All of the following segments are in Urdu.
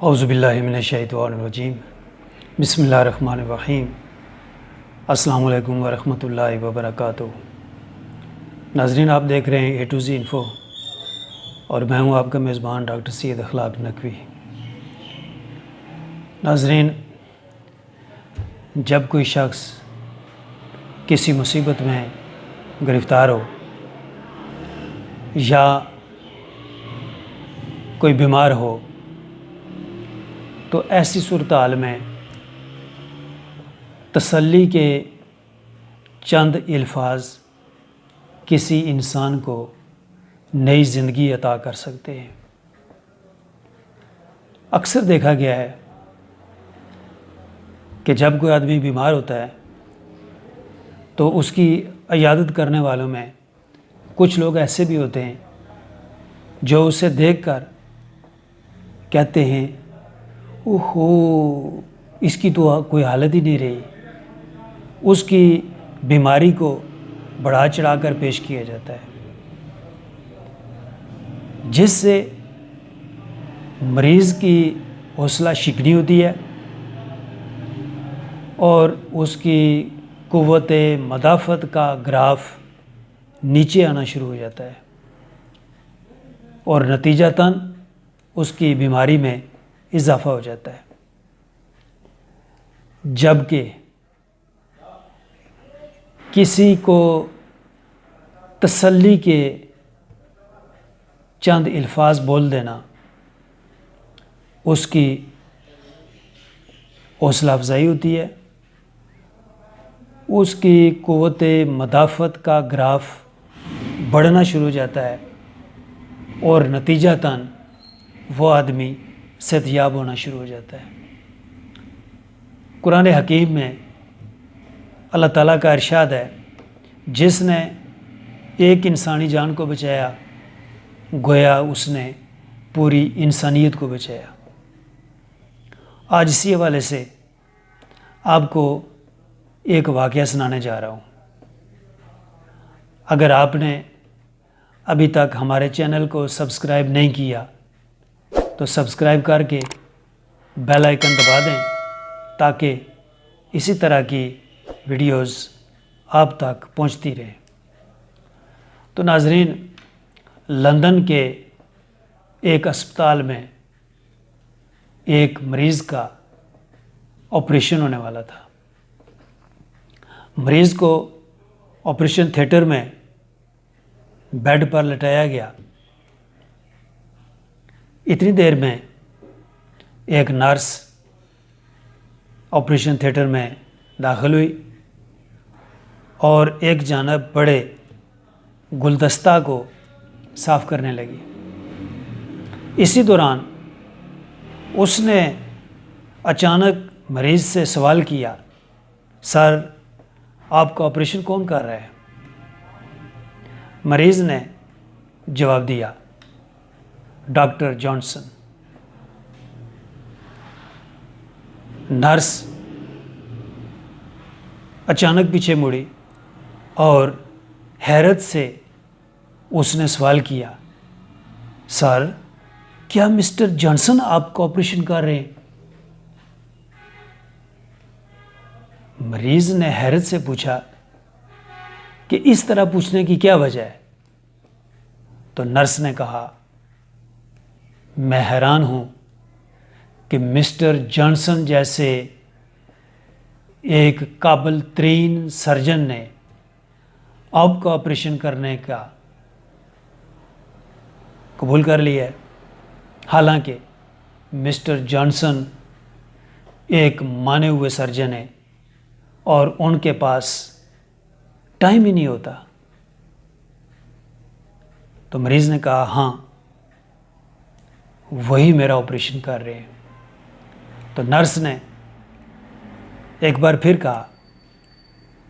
اعوذ باللہ من الشیطان الرجیم بسم اللہ الرحمن الرحیم السلام علیکم ورحمۃ اللہ وبرکاتہ۔ ناظرین، آپ دیکھ رہے ہیں اے ٹو زی انفو اور میں ہوں آپ کا میزبان ڈاکٹر سید اخلاق نقوی۔ ناظرین، جب کوئی شخص کسی مصیبت میں گرفتار ہو یا کوئی بیمار ہو تو ایسی صورتحال میں تسلی کے چند الفاظ کسی انسان کو نئی زندگی عطا کر سکتے ہیں۔ اکثر دیکھا گیا ہے کہ جب کوئی آدمی بیمار ہوتا ہے تو اس کی عیادت کرنے والوں میں کچھ لوگ ایسے بھی ہوتے ہیں جو اسے دیکھ کر کہتے ہیں اوہو، اس کی تو کوئی حالت ہی نہیں رہی۔ اس کی بیماری کو بڑھا چڑھا کر پیش کیا جاتا ہے، جس سے مریض کی حوصلہ شکنی ہوتی ہے اور اس کی قوت مدافعت کا گراف نیچے آنا شروع ہو جاتا ہے اور نتیجتاً اس کی بیماری میں اضافہ ہو جاتا ہے۔ جبکہ کسی کو تسلی کے چند الفاظ بول دینا اس کی حوصلہ افزائی ہوتی ہے، اس کی قوت مدافعت کا گراف بڑھنا شروع ہو جاتا ہے اور نتیجتاً وہ آدمی صحت یاب ہونا شروع ہو جاتا ہے۔ قرآن حکیم میں اللہ تعالیٰ کا ارشاد ہے، جس نے ایک انسانی جان کو بچایا گویا اس نے پوری انسانیت کو بچایا۔ آج اسی حوالے سے آپ کو ایک واقعہ سنانے جا رہا ہوں۔ اگر آپ نے ابھی تک ہمارے چینل کو سبسکرائب نہیں کیا تو سبسکرائب کر کے بیل آئیکن دبا دیں تاکہ اسی طرح کی ویڈیوز آپ تک پہنچتی رہیں۔ تو ناظرین، لندن کے ایک اسپتال میں ایک مریض کا آپریشن ہونے والا تھا۔ مریض کو آپریشن تھیٹر میں بیڈ پر لٹایا گیا۔ اتنی دیر میں ایک نرس آپریشن تھیٹر میں داخل ہوئی اور ایک جانب بڑے گلدستہ کو صاف کرنے لگی۔ اسی دوران اس نے اچانک مریض سے سوال کیا، سر، آپ کا آپریشن کون کر رہا ہے؟ مریض نے جواب دیا، ڈاکٹر جانسن۔ نرس اچانک پیچھے مڑی اور حیرت سے اس نے سوال کیا، سر، کیا مسٹر جانسن آپ کا آپریشن کر رہے ہیں؟ مریض نے حیرت سے پوچھا کہ اس طرح پوچھنے کی کیا وجہ ہے؟ تو نرس نے کہا، میں حیران ہوں کہ مسٹر جانسن جیسے ایک قابل ترین سرجن نے آپ کا آپریشن کرنے کا قبول کر لیا ہے، حالانکہ مسٹر جانسن ایک مانے ہوئے سرجن ہے اور ان کے پاس ٹائم ہی نہیں ہوتا۔ تو مریض نے کہا، ہاں، وہی میرا آپریشن کر رہے ہیں۔ تو نرس نے ایک بار پھر کہا،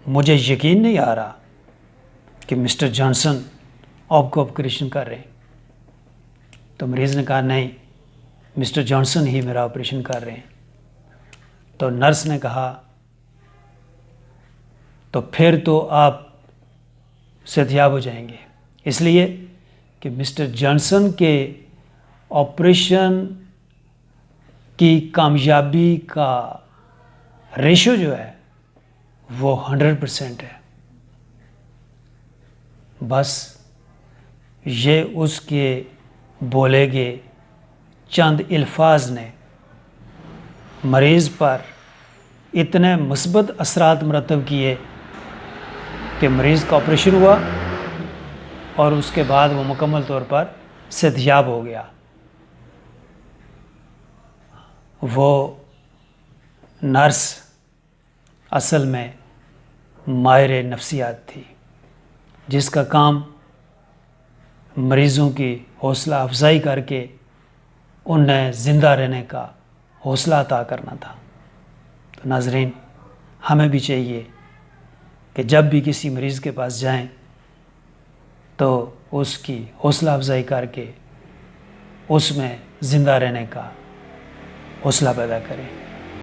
مجھے یقین نہیں آ رہا کہ مسٹر جانسن آپ کو آپریشن کر رہے ہیں۔ تو مریض نے کہا، نہیں، مسٹر جانسن ہی میرا آپریشن کر رہے ہیں۔ تو نرس نے کہا، تو پھر تو آپ صحت یاب ہو جائیں گے، اس لیے کہ مسٹر جانسن کے آپریشن کی کامیابی کا ریشو جو ہے وہ 100% ہے. بس یہ اس کے بولے گئے چند الفاظ نے مریض پر اتنے مثبت اثرات مرتب کیے کہ مریض کا آپریشن ہوا اور اس کے بعد وہ مکمل طور پر صحتیاب ہو گیا. وہ نرس اصل میں ماہر نفسیات تھی جس کا کام مریضوں کی حوصلہ افزائی کر کے انہیں زندہ رہنے کا حوصلہ عطا کرنا تھا. تو ناظرین، ہمیں بھی چاہیے کہ جب بھی کسی مریض کے پاس جائیں تو اس کی حوصلہ افزائی کر کے اس میں زندہ رہنے کا حوصلہ پیدا کریں.